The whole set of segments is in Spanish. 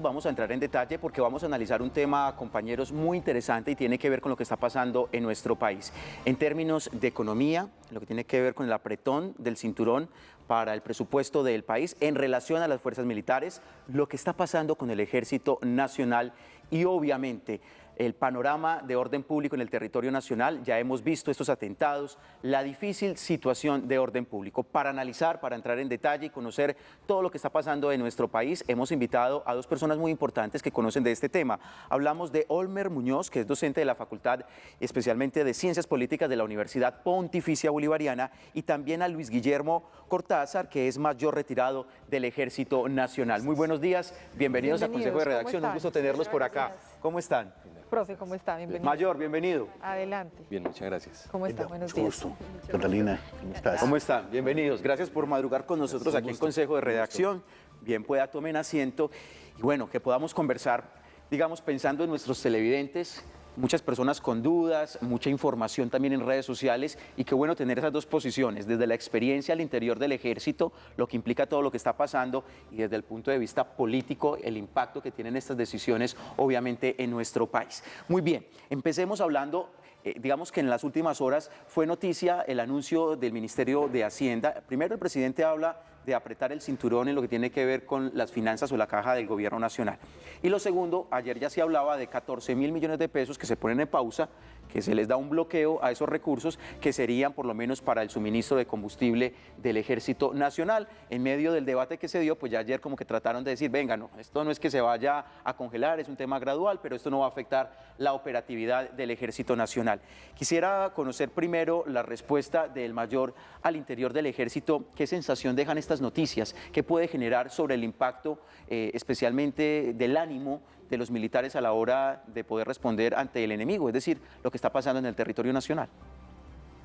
Vamos a entrar en detalle porque vamos a analizar un tema, compañeros, muy interesante y tiene que ver con lo que está pasando en nuestro país. En términos de economía, lo que tiene que ver con el apretón del cinturón para el presupuesto del país en relación a las fuerzas militares, lo que está pasando con el Ejército Nacional y obviamente el panorama de orden público en el territorio nacional. Ya hemos visto estos atentados, la difícil situación de orden público. Para analizar, para entrar en detalle y conocer todo lo que está pasando en nuestro país, hemos invitado a dos personas muy importantes que conocen de este tema. Hablamos de Olmer Muñoz, que es docente de la Facultad especialmente de Ciencias Políticas de la Universidad Pontificia Bolivariana, y también a Luis Guillermo Cortázar, que es mayor retirado del Ejército Nacional. Muy buenos días, bienvenidos al Consejo de Redacción, un gusto tenerlos por acá. ¿Cómo están? Profe, ¿cómo está? Bienvenido. Mayor, bienvenido. Adelante. Bien, muchas gracias. ¿Cómo está? Buenos Mucho días. gusto. Catalina, ¿cómo estás? ¿Cómo están? Bienvenidos. Gracias por madrugar con nosotros aquí en Consejo de Redacción. Bien, pueda tomen asiento y bueno, que podamos conversar, digamos, pensando en nuestros televidentes, muchas personas con dudas, mucha información también en redes sociales y qué bueno tener esas dos posiciones, desde la experiencia al interior del ejército, lo que implica todo lo que está pasando y desde el punto de vista político, el impacto que tienen estas decisiones obviamente en nuestro país. Muy bien, empecemos hablando. Digamos que en las últimas horas fue noticia el anuncio del Ministerio de Hacienda. Primero, el presidente habla de apretar el cinturón en lo que tiene que ver con las finanzas o la caja del gobierno nacional. Y lo segundo, ayer ya se hablaba de 14.000 millones de pesos que se ponen en pausa, que se les da un bloqueo a esos recursos que serían por lo menos para el suministro de combustible del Ejército Nacional. En medio del debate que se dio, pues ya ayer como que trataron de decir, venga, no, esto no es que se vaya a congelar, es un tema gradual, pero esto no va a afectar la operatividad del Ejército Nacional. Quisiera conocer primero la respuesta del mayor al interior del Ejército. ¿Qué sensación dejan estas noticias? ¿Qué puede generar sobre el impacto, especialmente del ánimo de los militares a la hora de poder responder ante el enemigo, es decir, lo que está pasando en el territorio nacional?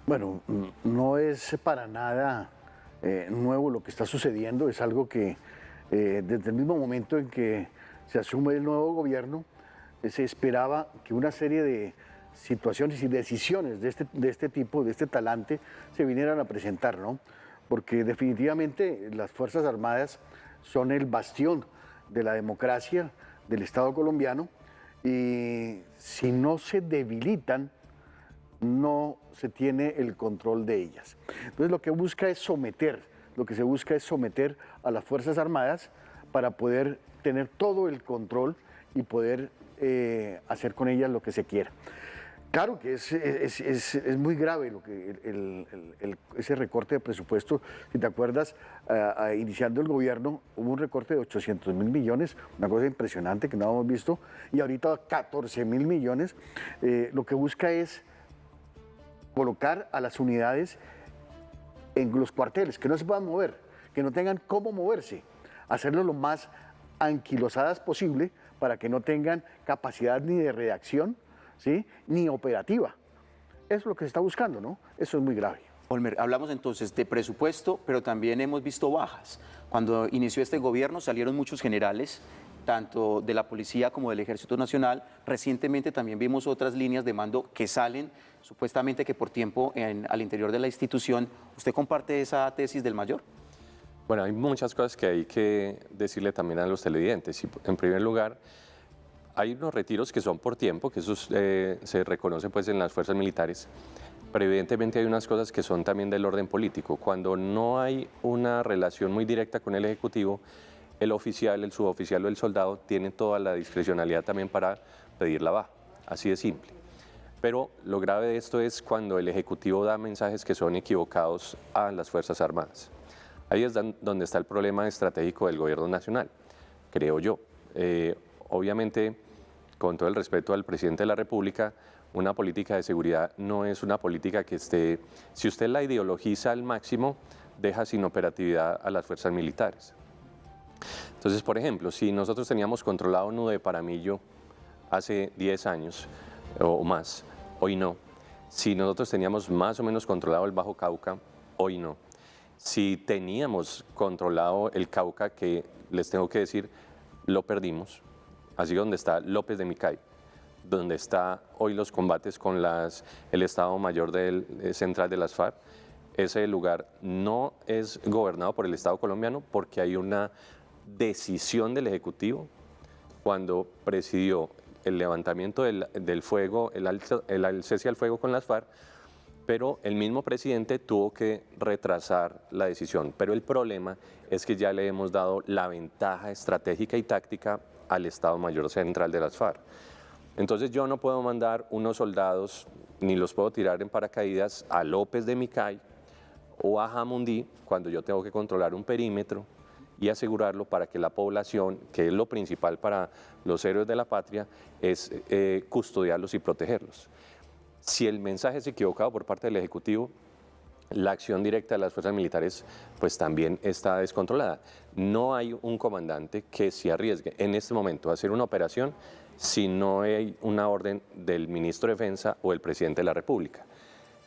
Bueno, no es para nada nuevo lo que está sucediendo, es algo que desde el mismo momento en que se asume el nuevo gobierno, se esperaba que una serie de situaciones y decisiones de este tipo, de este talante, se vinieran a presentar, ¿no? Porque definitivamente las Fuerzas Armadas son el bastión de la democracia del Estado colombiano y si no se debilitan, no se tiene el control de ellas. Entonces lo que se busca es someter a las Fuerzas Armadas para poder tener todo el control y poder hacer con ellas lo que se quiera. Claro que es muy grave lo que ese recorte de presupuesto. Si te acuerdas, iniciando el gobierno hubo un recorte de 800.000 millones, una cosa impresionante que no habíamos visto, y ahorita 14.000 millones. Lo que busca es colocar a las unidades en los cuarteles, que no se puedan mover, que no tengan cómo moverse, hacerlo lo más anquilosadas posible para que no tengan capacidad ni de reacción, ¿sí?, ni operativa. Eso es lo que se está buscando, ¿no? Eso es muy grave. Olmer, hablamos entonces de presupuesto, pero también hemos visto bajas. Cuando inició este gobierno salieron muchos generales, tanto de la policía como del Ejército Nacional. Recientemente también vimos otras líneas de mando que salen, supuestamente que por tiempo al interior de la institución. ¿Usted comparte esa tesis del mayor? Bueno, hay muchas cosas que hay que decirle también a los televidentes. En primer lugar, hay unos retiros que son por tiempo, que eso se reconoce pues en las fuerzas militares, pero evidentemente hay unas cosas que son también del orden político. Cuando no hay una relación muy directa con el Ejecutivo, el oficial, el suboficial o el soldado tienen toda la discrecionalidad también para pedir la baja, así de simple. Pero lo grave de esto es cuando el Ejecutivo da mensajes que son equivocados a las Fuerzas Armadas. Ahí es donde está el problema estratégico del gobierno nacional, creo yo. Obviamente, con todo el respeto al presidente de la República, una política de seguridad no es una política que esté, si usted la ideologiza al máximo, deja sin operatividad a las fuerzas militares. Entonces, por ejemplo, si nosotros teníamos controlado Nudo de Paramillo hace 10 años o más, hoy no. Si nosotros teníamos más o menos controlado el Bajo Cauca, hoy no. Si teníamos controlado el Cauca, que les tengo que decir, lo perdimos. Así donde está López de Micay, donde está hoy los combates con el Estado Mayor Central de las FARC, ese lugar no es gobernado por el Estado colombiano porque hay una decisión del Ejecutivo cuando presidió el levantamiento del fuego, el cese al fuego con las FARC, pero el mismo presidente tuvo que retrasar la decisión. Pero el problema es que ya le hemos dado la ventaja estratégica y táctica al Estado Mayor Central de las FARC. Entonces yo no puedo mandar unos soldados, ni los puedo tirar en paracaídas a López de Micay o a Jamundí, cuando yo tengo que controlar un perímetro y asegurarlo para que la población, que es lo principal para los héroes de la patria, es custodiarlos y protegerlos. Si el mensaje es equivocado por parte del Ejecutivo, la acción directa de las fuerzas militares pues también está descontrolada. No hay un comandante que se arriesgue en este momento a hacer una operación si no hay una orden del ministro de Defensa o el presidente de la República.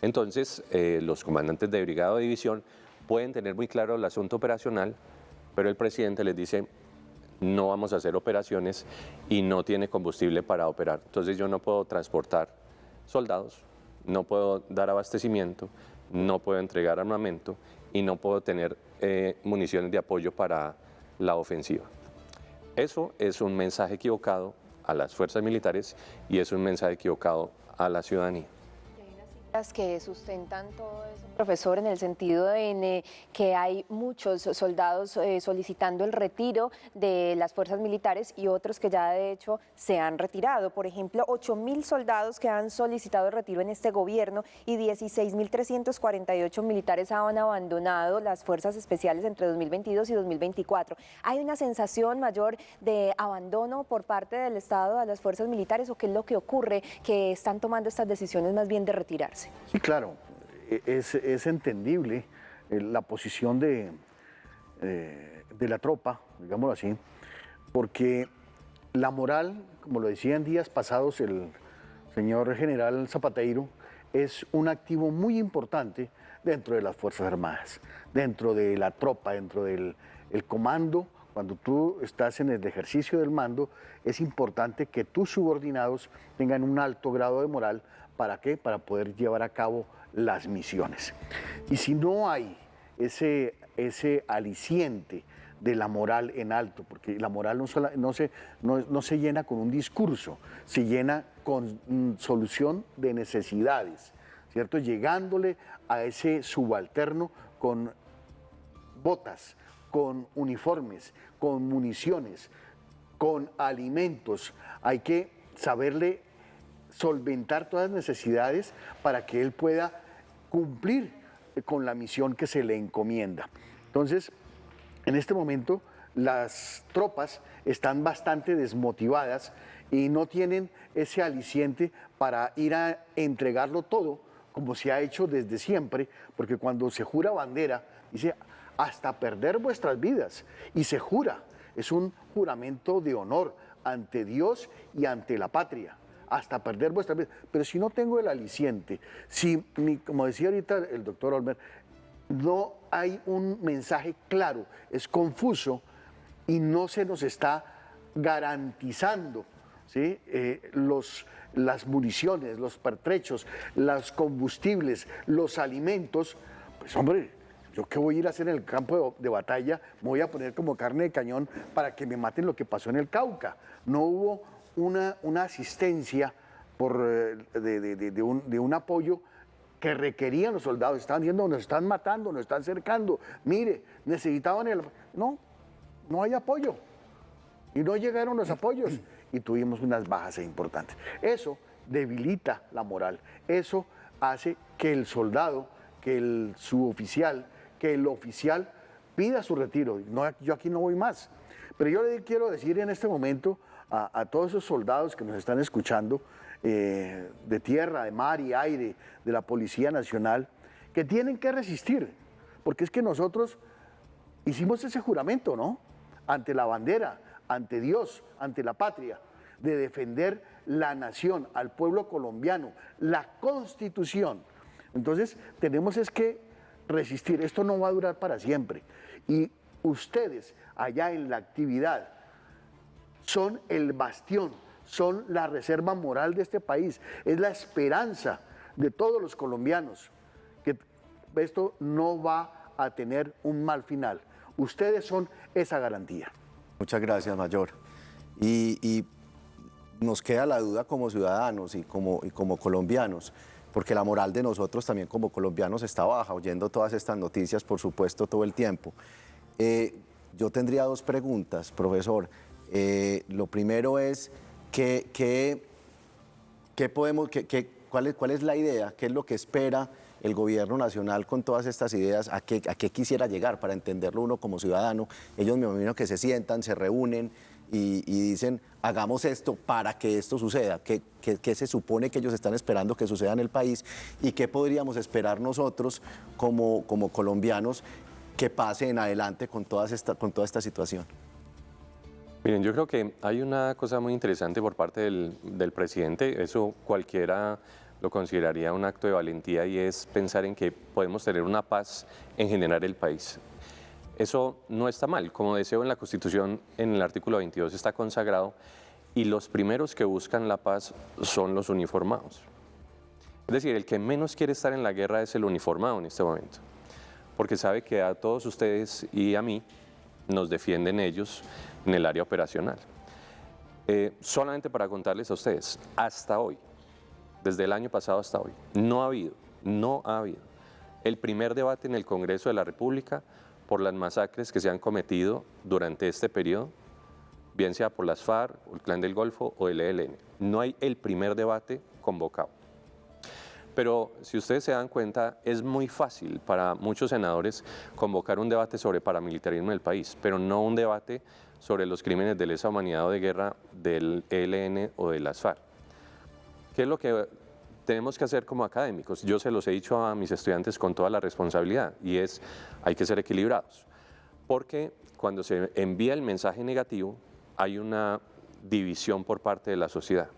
Entonces, los comandantes de brigada o división pueden tener muy claro el asunto operacional, pero el presidente les dice, no vamos a hacer operaciones y no tiene combustible para operar. Entonces yo no puedo transportar soldados, no puedo dar abastecimiento, no puedo entregar armamento y no puedo tener municiones de apoyo para la ofensiva. Eso es un mensaje equivocado a las fuerzas militares y es un mensaje equivocado a la ciudadanía. Que sustentan todo eso, profesor, en el sentido en que hay muchos soldados solicitando el retiro de las fuerzas militares y otros que ya de hecho se han retirado. Por ejemplo, 8.000 soldados que han solicitado el retiro en este gobierno y 16.348 militares han abandonado las fuerzas especiales entre 2022 y 2024. ¿Hay una sensación mayor de abandono por parte del Estado a las fuerzas militares o qué es lo que ocurre que están tomando estas decisiones más bien de retirarse? Sí, claro, es entendible la posición de la tropa, digámoslo así, porque la moral, como lo decía en días pasados el señor general Zapateiro, es un activo muy importante dentro de las Fuerzas Armadas, dentro de la tropa, dentro del comando. Cuando tú estás en el ejercicio del mando, es importante que tus subordinados tengan un alto grado de moral. ¿Para qué? Para poder llevar a cabo las misiones. Y si no hay ese aliciente de la moral en alto, porque la moral no se llena con un discurso, se llena con solución de necesidades, ¿cierto? Llegándole a ese subalterno con botas, con uniformes, con municiones, con alimentos. Hay que saberle solventar todas las necesidades para que él pueda cumplir con la misión que se le encomienda. Entonces, en este momento, las tropas están bastante desmotivadas y no tienen ese aliciente para ir a entregarlo todo, como se ha hecho desde siempre, porque cuando se jura bandera, dice, hasta perder vuestras vidas, y se jura, es un juramento de honor ante Dios y ante la patria, hasta perder vuestras vidas. Pero si no tengo el aliciente, si, como decía ahorita el doctor Olmer, no hay un mensaje claro, es confuso y no se nos está garantizando, ¿sí? Las municiones, los pertrechos, los combustibles, los alimentos, pues hombre, ¿yo qué voy a ir a hacer en el campo de batalla? Me voy a poner como carne de cañón para que me maten lo que pasó en el Cauca. No hubo una asistencia de un apoyo que requerían los soldados. Estaban diciendo, nos están matando, nos están cercando. Mire, necesitaban el... No hay apoyo. Y no llegaron los apoyos. Y tuvimos unas bajas importantes. Eso debilita la moral. Eso hace que el soldado, que el suboficial, que el oficial pida su retiro. No, yo aquí no voy más. Pero yo le quiero decir en este momento a todos esos soldados que nos están escuchando, de tierra, de mar y aire, de la Policía Nacional, que tienen que resistir, porque es que nosotros hicimos ese juramento, ¿no? Ante la bandera, ante Dios, ante la patria, de defender la nación, al pueblo colombiano, la Constitución. Entonces, tenemos es que resistir, esto no va a durar para siempre. Y ustedes, allá en la actividad, son el bastión, son la reserva moral de este país, es la esperanza de todos los colombianos, que esto no va a tener un mal final. Ustedes son esa garantía. Muchas gracias, Mayor. y nos queda la duda como ciudadanos y como colombianos, porque la moral de nosotros también como colombianos está baja, oyendo todas estas noticias, por supuesto, todo el tiempo. Yo tendría dos preguntas, profesor. Lo primero es, ¿cuál es la idea? ¿Qué es lo que espera el gobierno nacional con todas estas ideas? ¿A qué quisiera llegar para entenderlo uno como ciudadano? Ellos me imagino que se sientan, se reúnen y dicen, hagamos esto para que esto suceda. ¿Qué se supone que ellos están esperando que suceda en el país? ¿Y qué podríamos esperar nosotros como colombianos que pase en adelante con toda esta situación? Miren, yo creo que hay una cosa muy interesante por parte del presidente, eso cualquiera lo consideraría un acto de valentía, y es pensar en que podemos tener una paz en general el país. Eso no está mal, como deseo en la Constitución, en el artículo 22 está consagrado, y los primeros que buscan la paz son los uniformados. Es decir, el que menos quiere estar en la guerra es el uniformado en este momento, porque sabe que a todos ustedes y a mí nos defienden ellos en el área operacional. Solamente para contarles a ustedes, hasta hoy, desde el año pasado hasta hoy, no ha habido el primer debate en el Congreso de la República por las masacres que se han cometido durante este periodo, bien sea por las FARC, o el Clan del Golfo o el ELN. No hay el primer debate convocado. Pero si ustedes se dan cuenta, es muy fácil para muchos senadores convocar un debate sobre paramilitarismo en el país, pero no un debate sobre los crímenes de lesa humanidad o de guerra del ELN o de las FARC. ¿Qué es lo que tenemos que hacer como académicos? Yo se los he dicho a mis estudiantes con toda la responsabilidad, y es, hay que ser equilibrados, porque cuando se envía el mensaje negativo, hay una división por parte de la sociedad.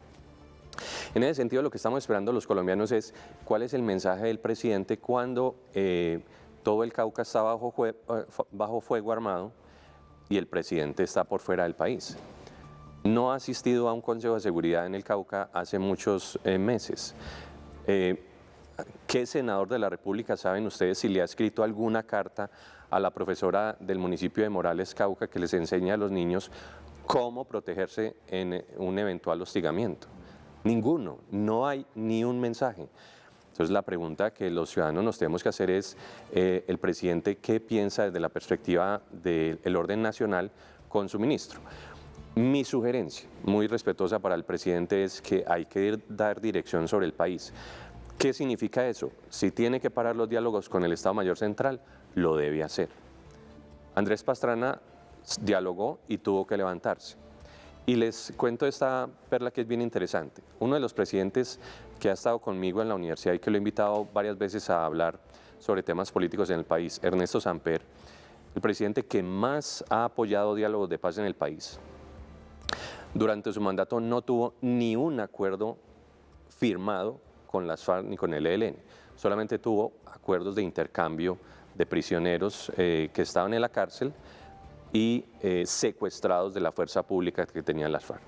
En ese sentido, lo que estamos esperando los colombianos es cuál es el mensaje del presidente cuando todo el Cauca está bajo fuego armado y el presidente está por fuera del país. No ha asistido a un Consejo de Seguridad en el Cauca hace muchos meses. ¿Qué senador de la República saben ustedes si le ha escrito alguna carta a la profesora del municipio de Morales, Cauca, que les enseña a los niños cómo protegerse en un eventual hostigamiento? Ninguno, no hay ni un mensaje. Entonces la pregunta que los ciudadanos nos tenemos que hacer es, el presidente, ¿qué piensa desde la perspectiva del orden nacional con su ministro? Mi sugerencia, muy respetuosa para el presidente, es que hay que dar dirección sobre el país. ¿Qué significa eso? Si tiene que parar los diálogos con el Estado Mayor Central, lo debe hacer. Andrés Pastrana dialogó y tuvo que levantarse. Y les cuento esta perla que es bien interesante. Uno de los presidentes que ha estado conmigo en la universidad y que lo he invitado varias veces a hablar sobre temas políticos en el país, Ernesto Samper, el presidente que más ha apoyado diálogos de paz en el país, durante su mandato no tuvo ni un acuerdo firmado con las FARC ni con el ELN, solamente tuvo acuerdos de intercambio de prisioneros que estaban en la cárcel y secuestrados de la fuerza pública que tenían las FARC.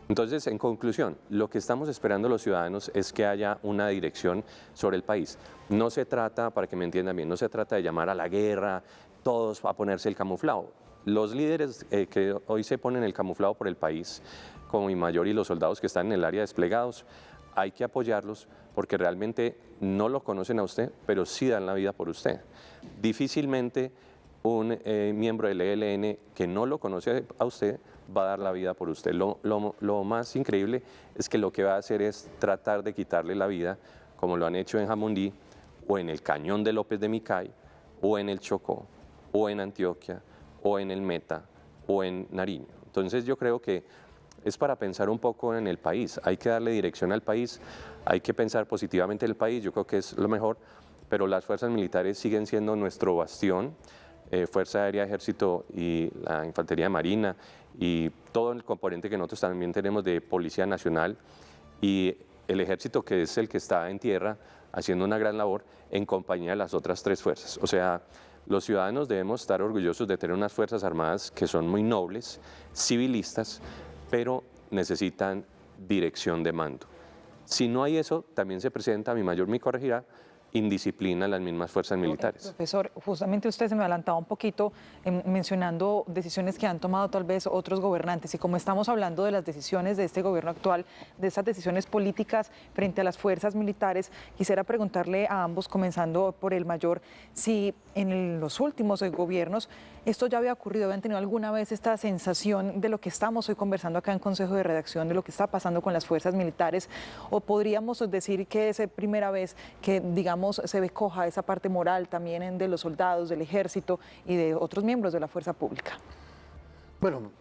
Entonces, en conclusión, lo que estamos esperando los ciudadanos es que haya una dirección sobre el país. No se trata, para que me entiendan bien, no se trata de llamar a la guerra, todos a ponerse el camuflado. Los líderes que hoy se ponen el camuflado por el país, como Mayor y los soldados que están en el área desplegados, hay que apoyarlos porque realmente no lo conocen a usted, pero sí dan la vida por usted. Difícilmente un miembro del ELN que no lo conoce a usted va a dar la vida por usted. Lo más increíble es que lo que va a hacer es tratar de quitarle la vida, como lo han hecho en Jamundí, o en el Cañón de López de Micay, o en el Chocó, o en Antioquia, o en el Meta, o en Nariño. Entonces yo creo que es para pensar un poco en el país. Hay que darle dirección al país, hay que pensar positivamente en el país, yo creo que es lo mejor, pero las fuerzas militares siguen siendo nuestro bastión, Fuerza Aérea, Ejército y la Infantería de Marina y todo el componente que nosotros también tenemos de Policía Nacional y el Ejército, que es el que está en tierra haciendo una gran labor en compañía de las otras tres fuerzas. O sea, los ciudadanos debemos estar orgullosos de tener unas Fuerzas Armadas que son muy nobles, civilistas, pero necesitan dirección de mando. Si no hay eso, también se presenta, mi mayor me corregirá, indisciplina en las mismas fuerzas militares. Profesor, justamente usted se me adelantaba un poquito mencionando decisiones que han tomado tal vez otros gobernantes y como estamos hablando de las decisiones de este gobierno actual, de esas decisiones políticas frente a las fuerzas militares, quisiera preguntarle a ambos, comenzando por el mayor, si en los últimos gobiernos esto ya había ocurrido, habían tenido alguna vez esta sensación de lo que estamos hoy conversando acá en Consejo de Redacción, de lo que está pasando con las fuerzas militares, o podríamos decir que es primera vez que, digamos, se ve coja esa parte moral también de los soldados, del ejército y de otros miembros de la fuerza pública. Bueno,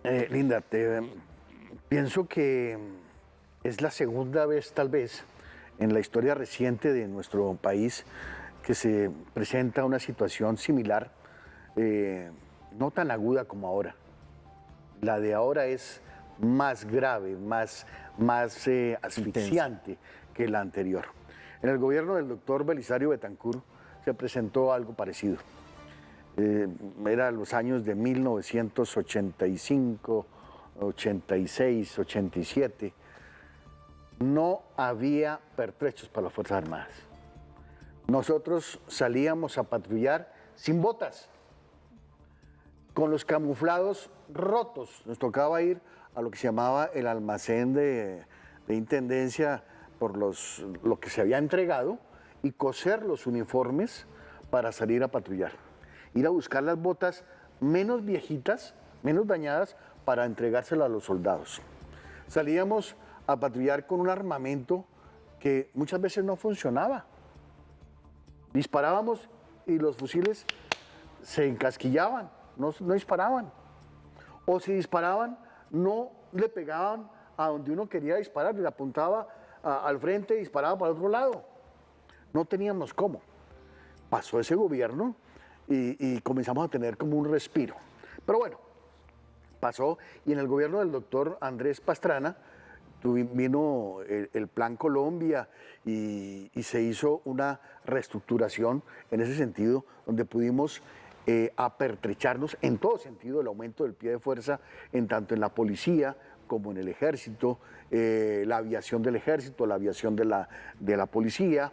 Linda, pienso que es la segunda vez tal vez en la historia reciente de nuestro país que se presenta una situación similar, no tan aguda como ahora. La de ahora es más grave, más asfixiante que la anterior. En el gobierno del doctor Belisario Betancur se presentó algo parecido. Era los años de 1985, 86, 87. No había pertrechos para las Fuerzas Armadas. Nosotros salíamos a patrullar sin botas, con los camuflados rotos. Nos tocaba ir a lo que se llamaba el almacén de intendencia por lo que se había entregado y coser los uniformes para salir a patrullar. Ir a buscar las botas menos viejitas, menos dañadas, para entregárselas a los soldados. Salíamos a patrullar con un armamento que muchas veces no funcionaba. Disparábamos y los fusiles se encasquillaban, no disparaban. O si disparaban, no le pegaban a donde uno quería disparar, le apuntaba al frente y disparaba para el otro lado. No teníamos cómo. Pasó ese gobierno y comenzamos a tener como un respiro. Pero bueno, pasó y en el gobierno del doctor Andrés Pastrana vino el Plan Colombia y se hizo una reestructuración en ese sentido, donde pudimos apertrecharnos en todo sentido el aumento del pie de fuerza, en tanto en la policía como en el ejército, la aviación del ejército, la aviación de la policía,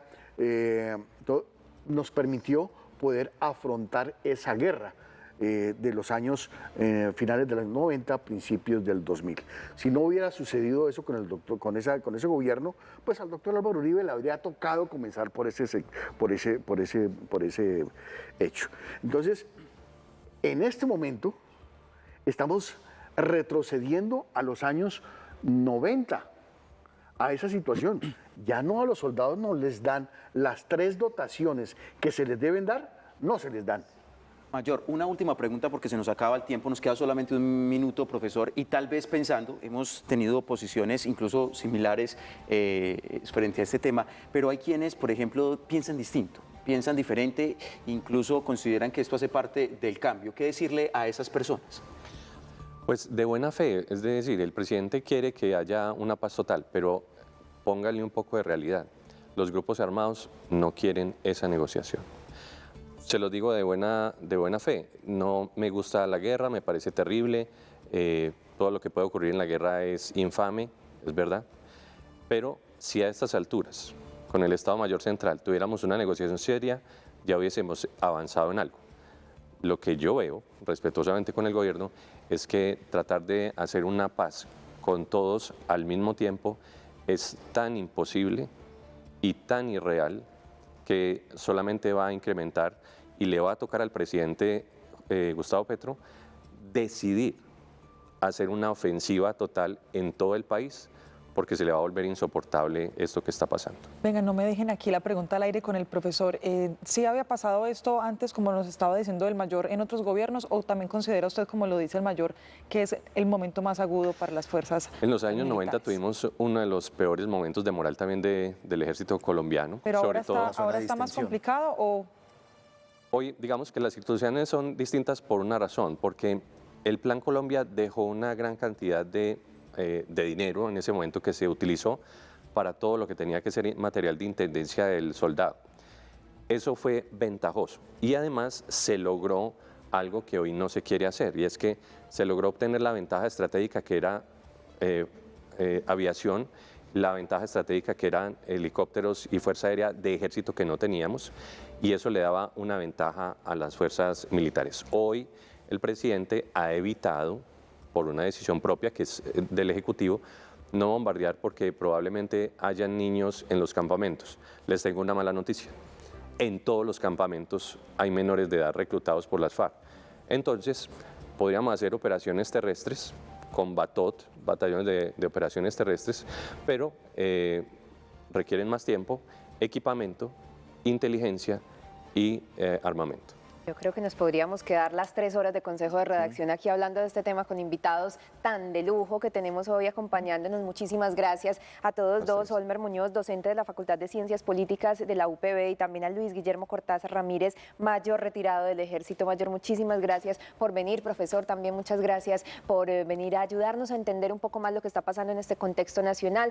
nos permitió poder afrontar esa guerra de los años finales de los 90, principios del 2000. Si no hubiera sucedido eso con ese gobierno, pues al doctor Álvaro Uribe le habría tocado comenzar por ese hecho. Entonces, en este momento estamos retrocediendo a los años 90, a esa situación. Ya no, a los soldados no les dan las 3 dotaciones que se les deben dar, no se les dan. Mayor, una última pregunta porque se nos acaba el tiempo, nos queda solamente un minuto, profesor, y tal vez pensando, hemos tenido posiciones incluso similares frente a este tema, pero hay quienes, por ejemplo, piensan distinto, piensan diferente, incluso consideran que esto hace parte del cambio. ¿Qué decirle a esas personas? Pues de buena fe, es decir, el presidente quiere que haya una paz total, pero póngale un poco de realidad. Los grupos armados no quieren esa negociación. Se lo digo de buena fe, no me gusta la guerra, me parece terrible, todo lo que puede ocurrir en la guerra es infame, es verdad, pero si a estas alturas, con el Estado Mayor Central, tuviéramos una negociación seria, ya hubiésemos avanzado en algo. Lo que yo veo, respetuosamente con el gobierno, es que tratar de hacer una paz con todos al mismo tiempo es tan imposible y tan irreal que solamente va a incrementar y le va a tocar al presidente Gustavo Petro decidir hacer una ofensiva total en todo el país, porque se le va a volver insoportable esto que está pasando. Venga, no me dejen aquí la pregunta al aire con el profesor. ¿Sí había pasado esto antes, como nos estaba diciendo el mayor, en otros gobiernos, o también considera usted, como lo dice el mayor, que es el momento más agudo para las fuerzas En los años militares? 90 tuvimos uno de los peores momentos de moral también del ejército colombiano. Pero sobre ahora está más complicado, ¿o...? Hoy, digamos que las situaciones son distintas por una razón, porque el Plan Colombia dejó una gran cantidad de dinero en ese momento que se utilizó para todo lo que tenía que ser material de intendencia del soldado. Eso fue ventajoso y además se logró algo que hoy no se quiere hacer, y es que se logró obtener la ventaja estratégica que era aviación la ventaja estratégica que eran helicópteros y fuerza aérea de ejército que no teníamos, y eso le daba una ventaja a las fuerzas militares. Hoy el presidente ha evitado, por una decisión propia que es del Ejecutivo, no bombardear porque probablemente hayan niños en los campamentos. Les tengo una mala noticia. En todos los campamentos hay menores de edad reclutados por las FARC. Entonces, podríamos hacer operaciones terrestres con BATOT, batallones de operaciones terrestres, pero requieren más tiempo, equipamiento, inteligencia y armamento. Yo creo que nos podríamos quedar las 3 horas de consejo de redacción aquí hablando de este tema con invitados tan de lujo que tenemos hoy acompañándonos. Muchísimas gracias a todos dos. Olmer Muñoz, docente de la Facultad de Ciencias Políticas de la UPB, y también a Luis Guillermo Cortázar Ramírez, mayor retirado del Ejército Mayor. Muchísimas gracias por venir, profesor. También muchas gracias por venir a ayudarnos a entender un poco más lo que está pasando en este contexto nacional.